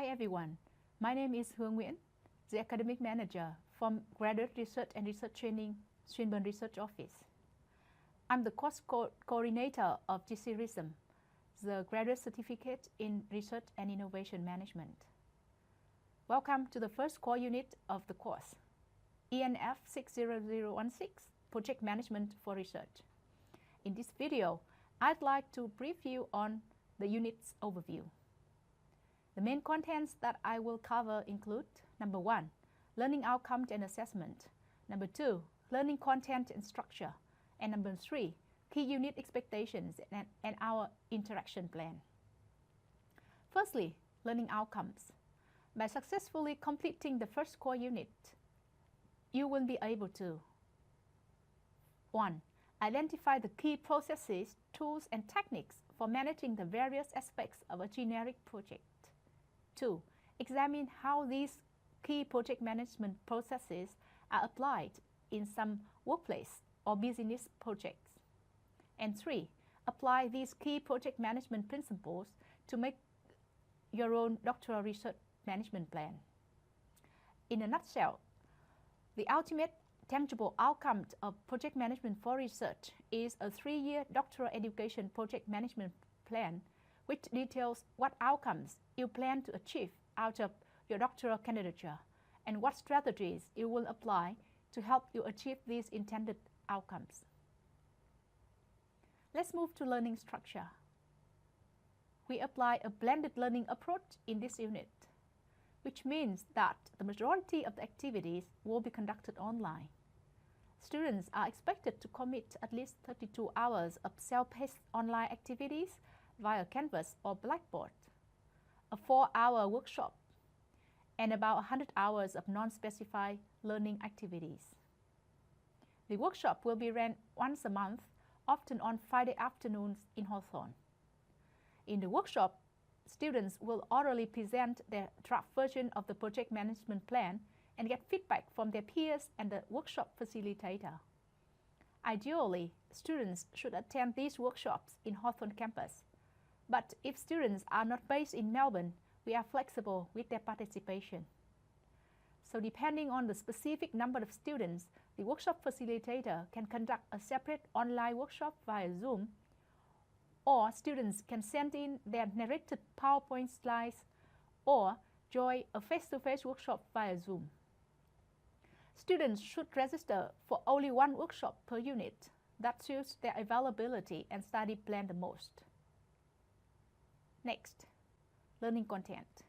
Hi everyone, my name is Hương Nguyễn, the Academic Manager from Graduate Research and Research Training, Swinburne Research Office. I'm the course coordinator of GCRISM, the Graduate Certificate in Research and Innovation Management. Welcome to the first core unit of the course, INF60016, Project Management for Research. In this video, I'd like to brief you on the unit's overview. The main contents that I will cover include: number 1, learning outcomes and assessment; number 2, learning content and structure; and number 3, key unit expectations and our interaction plan. Firstly, learning outcomes. By successfully completing the first core unit, you will be able to 1. Identify the key processes, tools, and techniques for managing the various aspects of a generic project. 2. Examine how these key project management processes are applied in some workplace or business projects. And 3. Apply these key project management principles to make your own doctoral research management plan. In a nutshell, the ultimate tangible outcome of project management for research is a 3-year doctoral education project management plan, which details what outcomes you plan to achieve out of your doctoral candidature and what strategies you will apply to help you achieve these intended outcomes. Let's move to learning structure. We apply a blended learning approach in this unit, which means that the majority of the activities will be conducted online. Students are expected to commit at least 32 hours of self-paced online activities via Canvas or Blackboard, a 4-hour workshop, and about 100 hours of non-specified learning activities. The workshop will be run once a month, often on Friday afternoons in Hawthorne. In the workshop, students will orally present their draft version of the project management plan and get feedback from their peers and the workshop facilitator. Ideally, students should attend these workshops in Hawthorne campus. But if students are not based in Melbourne, we are flexible with their participation. So depending on the specific number of students, the workshop facilitator can conduct a separate online workshop via Zoom, or students can send in their narrated PowerPoint slides or join a face-to-face workshop via Zoom. Students should register for only one workshop per unit that suits their availability and study plan the most. Next, learning content.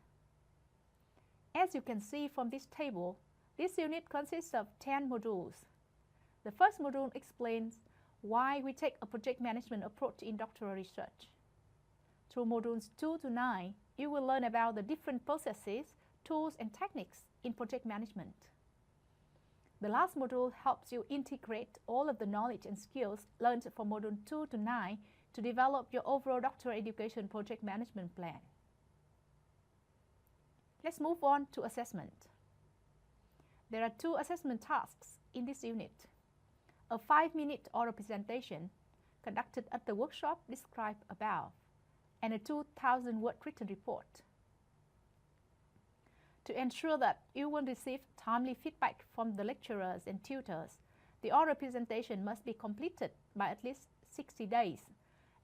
As you can see from this table, this unit consists of 10 modules. The first module explains why we take a project management approach in doctoral research. Through modules 2 to 9, you will learn about the different processes, tools, and techniques in project management. The last module helps you integrate all of the knowledge and skills learned from module 2 to 9 to develop your overall doctoral education project management plan. Let's move on to assessment. There are 2 assessment tasks in this unit: a 5-minute oral presentation conducted at the workshop described above, and a 2,000-word written report. To ensure that you will receive timely feedback from the lecturers and tutors, the oral presentation must be completed by at least 60 days,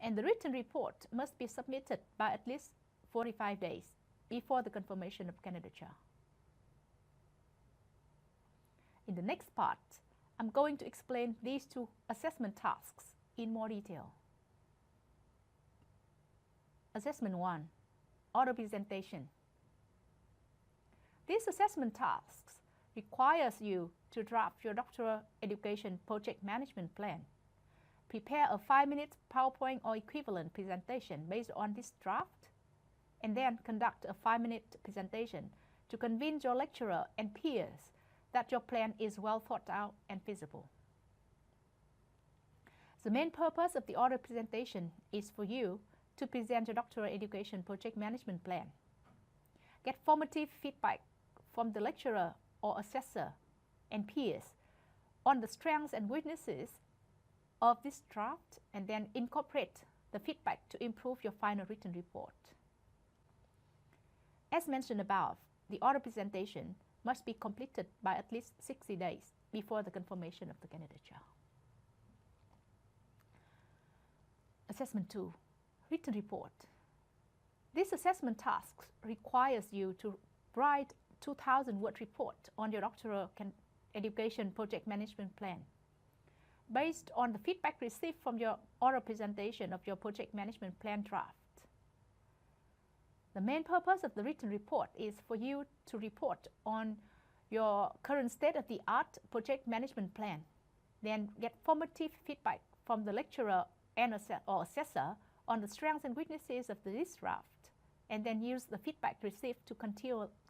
and the written report must be submitted by at least 45 days before the confirmation of candidature. In the next part, I'm going to explain these 2 assessment tasks in more detail. Assessment 1, oral presentation. These assessment tasks requires you to draft your doctoral education project management plan. Prepare a 5-minute PowerPoint or equivalent presentation based on this draft, and then conduct a 5-minute presentation to convince your lecturer and peers that your plan is well thought out and feasible. The main purpose of the oral presentation is for you to present your doctoral education project management plan. Get formative feedback from the lecturer or assessor and peers on the strengths and weaknesses of this draft, and then incorporate the feedback to improve your final written report. As mentioned above, the oral presentation must be completed by at least 60 days before the confirmation of the candidature. Assessment 2, written report. This assessment task requires you to write 2,000-word report on your doctoral education project management plan based on the feedback received from your oral presentation of your project management plan draft. The main purpose of the written report is for you to report on your current state-of-the-art project management plan, then get formative feedback from the lecturer and or assessor on the strengths and weaknesses of this draft, and then use the feedback received to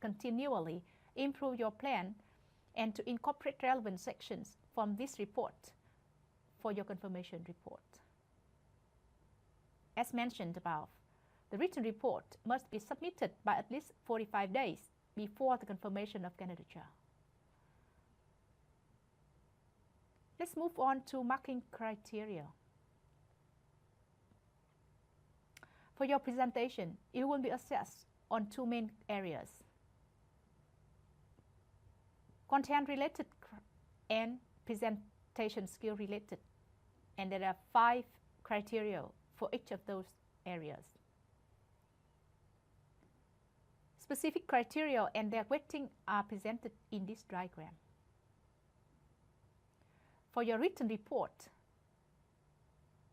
continually improve your plan and to incorporate relevant sections from this report for your confirmation report. As mentioned above, the written report must be submitted by at least 45 days before the confirmation of candidature. Let's move on to marking criteria. For your presentation, it will be assessed on two main areas: content-related and presentation skill-related. And there are 5 criteria for each of those areas. Specific criteria and their weighting are presented in this diagram. For your written report,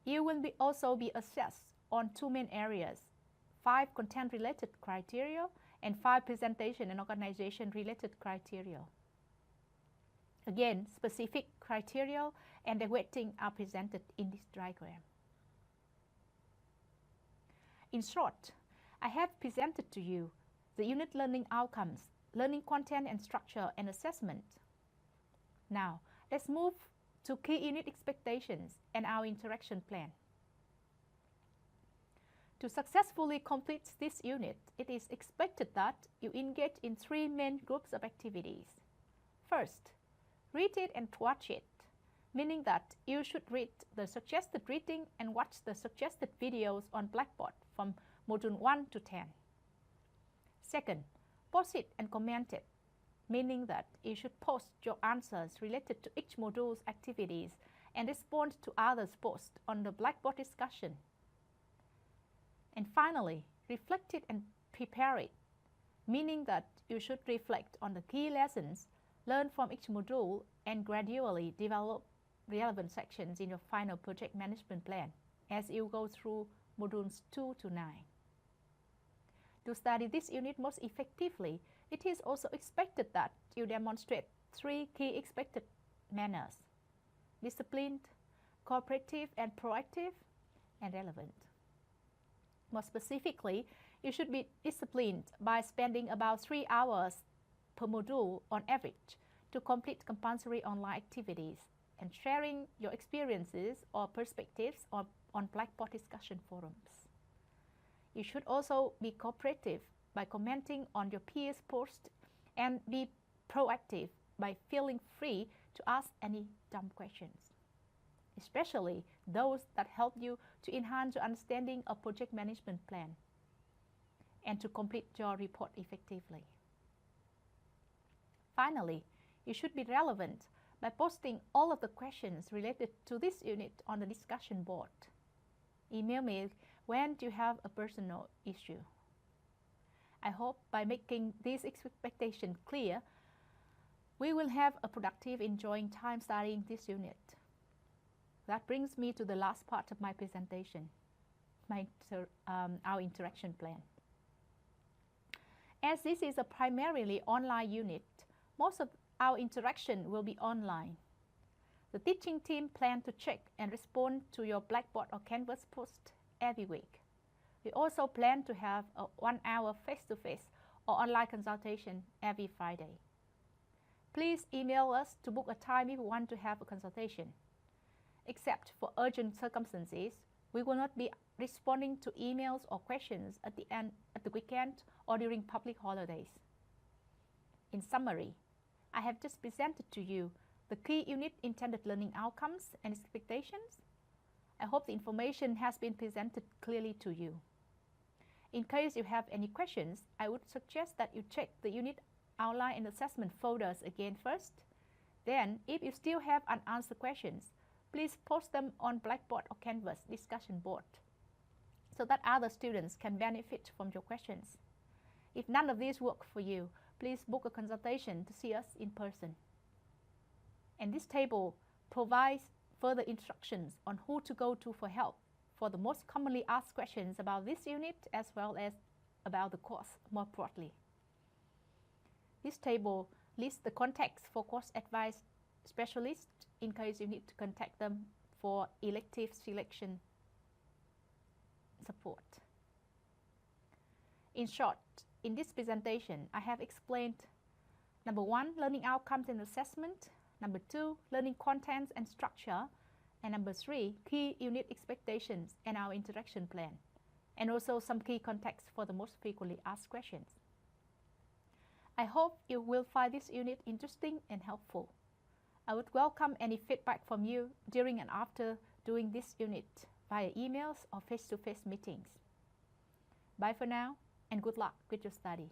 you will also be assessed on 2 main areas: 5 content-related criteria and 5 presentation and organization-related criteria. Again, specific criteria and their weighting are presented in this diagram. In short, I have presented to you the unit learning outcomes, learning content and structure, and assessment. Now, let's move to key unit expectations and our interaction plan. To successfully complete this unit, it is expected that you engage in 3 main groups of activities. First, read it and watch it, meaning that you should read the suggested reading and watch the suggested videos on Blackboard from Module 1 to 10. Second, post it and comment it, meaning that you should post your answers related to each module's activities and respond to others' posts on the Blackboard discussion. And finally, reflect it and prepare it, meaning that you should reflect on the key lessons learned from each module and gradually develop relevant sections in your final project management plan as you go through modules 2 to 9. To study this unit most effectively, it is also expected that you demonstrate 3 key expected manners: disciplined, cooperative and proactive, and relevant. More specifically, you should be disciplined by spending about 3 hours per module on average to complete compulsory online activities and sharing your experiences or perspectives on Blackboard discussion forums. You should also be cooperative by commenting on your peers' posts and be proactive by feeling free to ask any dumb questions, especially those that help you to enhance your understanding of project management plan and to complete your report effectively. Finally, you should be relevant by posting all of the questions related to this unit on the discussion board. Email me when you have a personal issue. I hope by making these expectations clear, we will have a productive, enjoying time studying this unit. That brings me to the last part of my presentation, our interaction plan. As this is a primarily online unit, most of our interaction will be online. The teaching team plans to check and respond to your Blackboard or Canvas post every week. We also plan to have a 1-hour face-to-face or online consultation every Friday. Please email us to book a time if you want to have a consultation. Except for urgent circumstances, we will not be responding to emails or questions at the weekend or during public holidays. In summary, I have just presented to you the key unit intended learning outcomes and expectations. I hope the information has been presented clearly to you. In case you have any questions, I would suggest that you check the unit outline and assessment folders again first. Then, if you still have unanswered questions, please post them on Blackboard or Canvas discussion board so that other students can benefit from your questions. If none of these work for you, please book a consultation to see us in person. And this table provides further instructions on who to go to for help for the most commonly asked questions about this unit as well as about the course more broadly. This table lists the contacts for course advice specialists in case you need to contact them for elective selection support. In short, in this presentation, I have explained number 1, learning outcomes and assessment, number 2, learning contents and structure, and number 3, key unit expectations and our interaction plan, and also some key context for the most frequently asked questions. I hope you will find this unit interesting and helpful. I would welcome any feedback from you during and after doing this unit via emails or face-to-face meetings. Bye for now, and good luck with your study.